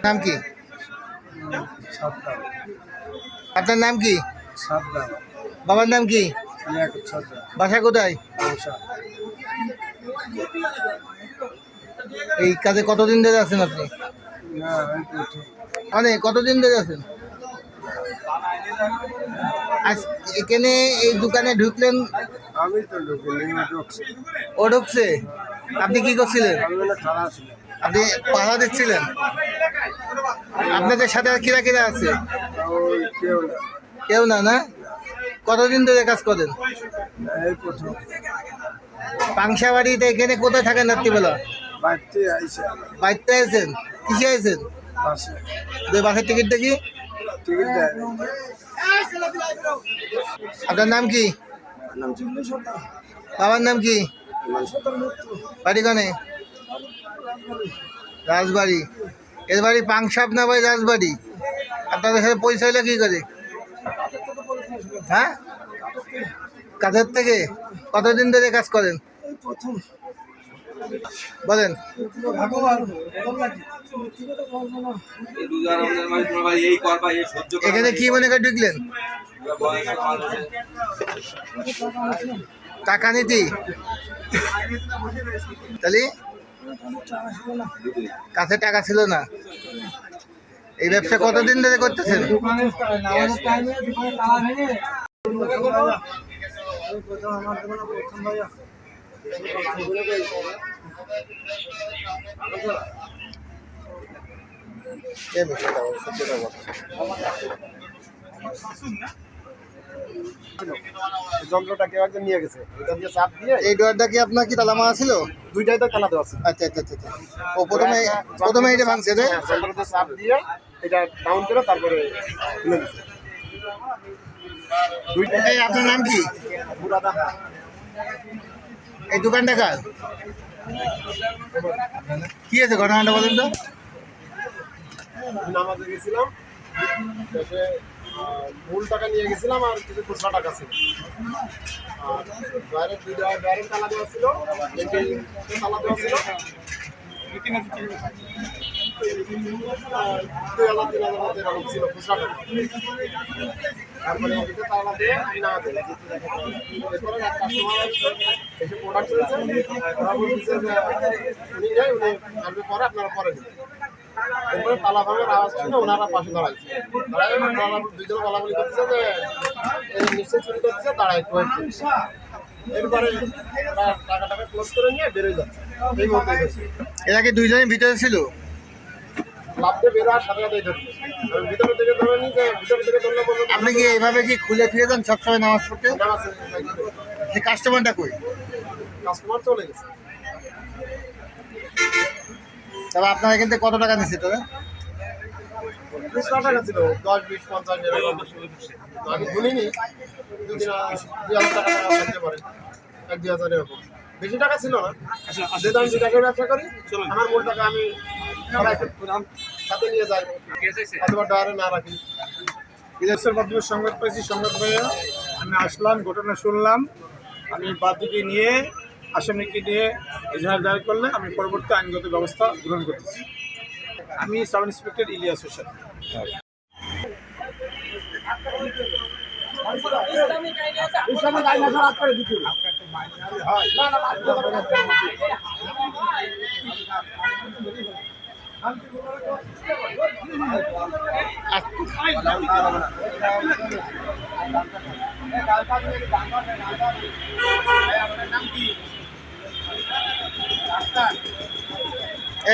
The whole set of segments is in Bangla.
নাম কি? আপনার নাম কি? বাবার নাম কি? বাসা কোথায়? এই কাজে কতদিন ধরে আছেন আপনি? মানে কতদিন ধরে আছেন? আজ এখানে এই দোকানে ঢুকলেন? আমি তো ঢুকিনি, ও ঢুকছে। আপনি কি করছিলেন? আপনি পাহারা দিচ্ছিলেন? আপনাদের সাথে আর কিরা কিরা আছে? কেউ না। না, কতদিন ধরে কাজ করেন? পাংশা বাড়িতে এখানে কোথায় থাকেন রাত্রিবেলা? বাড়িতে আছেন? কিসে আছেন? বাসের টিকিটটা কি? আপনার নাম কি? বাবার নাম কি? বাড়ি কানে? রাজবাড়ি। এর বাড়ি পাংশা, আপনার বাড়ি রাজবাড়ি। আপনাদের সাথে পরিচয় হলে কি করে? হ্যাঁ, কাজের থেকে। কতদিন ধরে কাজ করেন? বলেন। এখানে কি মনে করে ঢুকলেন? টাকা নীতি? তাহলে কাছে টাকা ছিল না। এই ব্যবসা কতদিন ধরে করতেছেন? যন্ত্রটা কেউ একজন নিয়ে গেছে, এটা দিয়ে চাপ দিয়ে। এই ডোরটা কি আপনার কি তালা মারা ছিল? দুইটাই তো তালা দেওয়া আছে। আচ্ছা। ও প্রথমে এটা ভাঙছে রে? যন্ত্রটা চাপ দিয়ে এটা ডাউন করে তারপরে খুলে দিচ্ছে। এই আপনার নাম কি? এই দোকানটা কার? কি আছে ঘটনাটা বলেন তো? নামাজে গেছিলাম, মূল টাকা নিয়ে গেছিলাম আর কিছু খুচরা টাকা ছিল। আর বাইরের তালা দেওয়া ছিল, তালা দেওয়া ছিল 2000-3000 মতো এরকম ছিল খুচরা টাকা। তারপরে তালা দিয়ে আমি নামাতে গেছি। এরপরে এক কাস্টমার এসে প্রোডাক্ট করেছে, ওরা বলছে যে উনি নেই, উনি আসবে পরে, আপনারা পরে দিন। এরপরে তালা ভাঙার আওয়াজ শুনে ওনারা পাশে দাঁড়াইছে। দুজনে বলাবলি করতেছে যে নিশ্চয়ই চুরি করতেছে, তারা একটু ওয়েট করছে। এরপরে টাকা ক্লোজ করে নিয়ে বেরোয় যাচ্ছে। এই মুহূর্তে এরা কি দুইজনের ভিতরে ছিল? লাভ দিয়ে বেরোয়ার সাথে সাথেই ধরছে। ভিতরে থেকে ধরে নি, যে ভিতরে থেকে ধরলে বলবো। আপনি কি এইভাবে কি খুলে ফিরে যান সবসময় নামাজ পড়তে? কাস্টমারটা কই? কাস্টমার চলে গেছে। তবে আপনার এখান থেকে কত টাকা নিচ্ছে তোরা? খুচরা টাকা ছিল 10, 20, 50 এরকম। আমি গুনিনি, 2,000 টাকা থাকতে পারে, 1-2,000 এরকম। বেশি টাকা ছিল না। যেহেতু আমি 2 টাকার ব্যবসা করি, আমার মূল টাকা আমি সাথে নিয়ে যাই, অথবা ডয়ারে না রাখি। বিদেশের মাধ্যমে সংবাদ পেয়েছি, সংবাদ পেয়ে আমি আসলাম, ঘটনা শুনলাম। আমি বাদীকে নিয়ে, আসামিকে নিয়ে এজাহার দায়ের করলে আমি পরবর্তী আইনগত ব্যবস্থা গ্রহণ করতেছি। আমি সাব ইন্সপেক্টর ইলিয়াস হোসেন।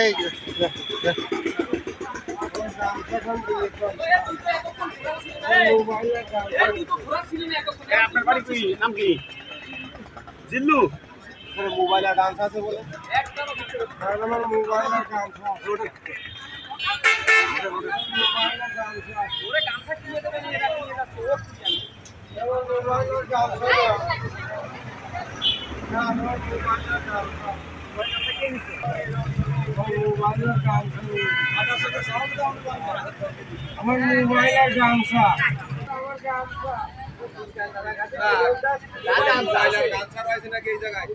এই আপনার বাড়ি কি নাম কি? জিল্লু। মোবাইলের ডান্স আছে বলে মোবাইলের ডান্স আছে। আমার মোবাইলের গামছা নাকি এই জায়গায়